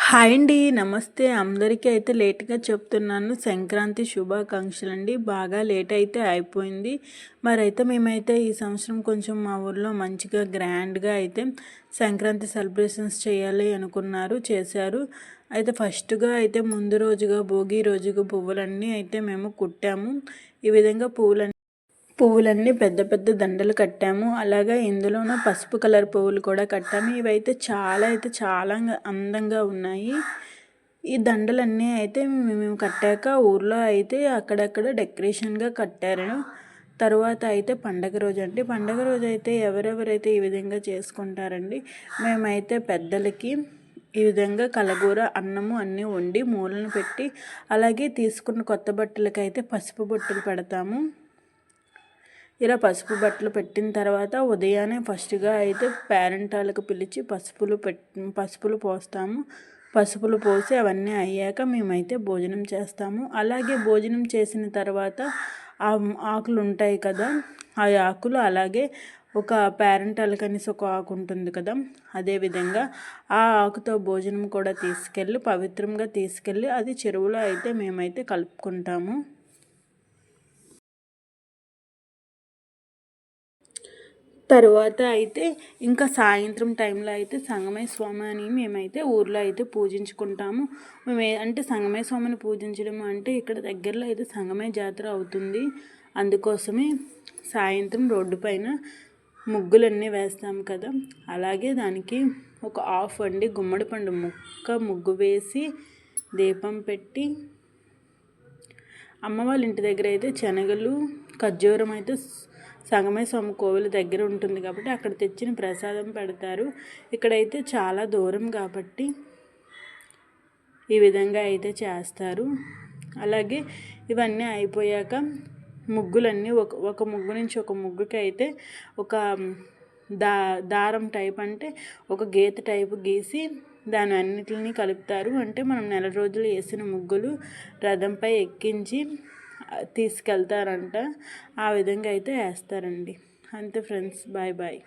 Hi అండి. నమస్తే. అందరికీ అయితే లేట్‌గా చెప్తున్నాను. సంక్రాంతి శుభాకాంక్షలండి. బాగా లేట్ అయితే అయిపోయింది. మరైతే మేమైతే ఈ సంవత్సరం కొంచెం మా ఊర్లో మంచిగా గ్రాండ్‌గా అయితే సంక్రాంతి సెలబ్రేషన్స్ చేయాలి అనుకున్నారు. చేశారు. అయితే ఫస్ట్‌గా అయితే ముందు రోజుగా భోగి రోజుగా పువ్వులన్నీ అయితే మేము కుట్టాము. ఈ విధంగా పువ్వులన్నీ పెద్ద పెద్ద దండలు కట్టాము. అలాగే ఇందులోన పసుపు కలర్ పువ్వులు కూడా కట్టాము. ఇవైతే చాలా అందంగా ఉన్నాయి. ఈ దండలన్నీ అయితే మేము కట్టాక ఊర్లో అయితే అక్కడక్కడ డెకరేషన్గా కట్టారు. తర్వాత అయితే పండగ రోజు అండి. పండగ రోజు అయితే ఎవరెవరైతే ఈ విధంగా చేసుకుంటారండి. మేమైతే పెద్దలకి ఈ విధంగా కలగూర అన్నము అన్నీ వండి మూలను పెట్టి, అలాగే తీసుకున్న కొత్త బట్టలకైతే పసుపు బొట్టులు పెడతాము. ఇలా పసుపు బట్టలు పెట్టిన తర్వాత ఉదయాన్నే ఫస్ట్గా అయితే పేరెంటాలకు పిలిచి పసుపులు పోస్తాము. పసుపులు పోసి అవన్నీ అయ్యాక మేమైతే భోజనం చేస్తాము. అలాగే భోజనం చేసిన తర్వాత ఆకులు ఉంటాయి కదా, ఆ ఆకులు అలాగే ఒక పేరెంటాలకనేసి ఒక ఆకు ఉంటుంది కదా, అదేవిధంగా ఆ ఆకుతో భోజనం కూడా తీసుకెళ్ళి పవిత్రంగా తీసుకెళ్ళి అది చెరువులో అయితే మేమైతే కలుపుకుంటాము. తరువాత అయితే ఇంకా సాయంత్రం టైంలో అయితే సంగమయ్య స్వామి అని మేమైతే ఊర్లో అయితే పూజించుకుంటాము. అంటే సంగమయ్య స్వామిని పూజించడం అంటే ఇక్కడ దగ్గరలో అయితే సంగమయ్య జాతర అవుతుంది. అందుకోసమే సాయంత్రం రోడ్డు పైన ముగ్గులన్నీ వేస్తాం కదా, అలాగే దానికి ఒక హాఫ్ అండి గుమ్మడి పండు ముగ్గు వేసి దీపం పెట్టి, అమ్మ వాళ్ళ ఇంటి దగ్గర అయితే శనగలు ఖర్జూరం అయితే సంగమయ్య స్వామి కోవిల దగ్గర ఉంటుంది కాబట్టి అక్కడ తెచ్చిన ప్రసాదం పెడతారు. ఇక్కడైతే చాలా దూరం కాబట్టి ఈ విధంగా అయితే చేస్తారు. అలాగే ఇవన్నీ అయిపోయాక ముగ్గులన్నీ ఒక ముగ్గు నుంచి ఒక ముగ్గుకి అయితే ఒక దారం టైప్ అంటే ఒక గీత టైపు గీసి దాని అన్నిటిని కలుపుతారు. అంటే మనం నెల రోజులు వేసిన ముగ్గులు రథంపై ఎక్కించి తీసుకెళ్తారంట. ఆ విధంగా అయితే వేస్తారండి. అంతే ఫ్రెండ్స్, బాయ్ బాయ్.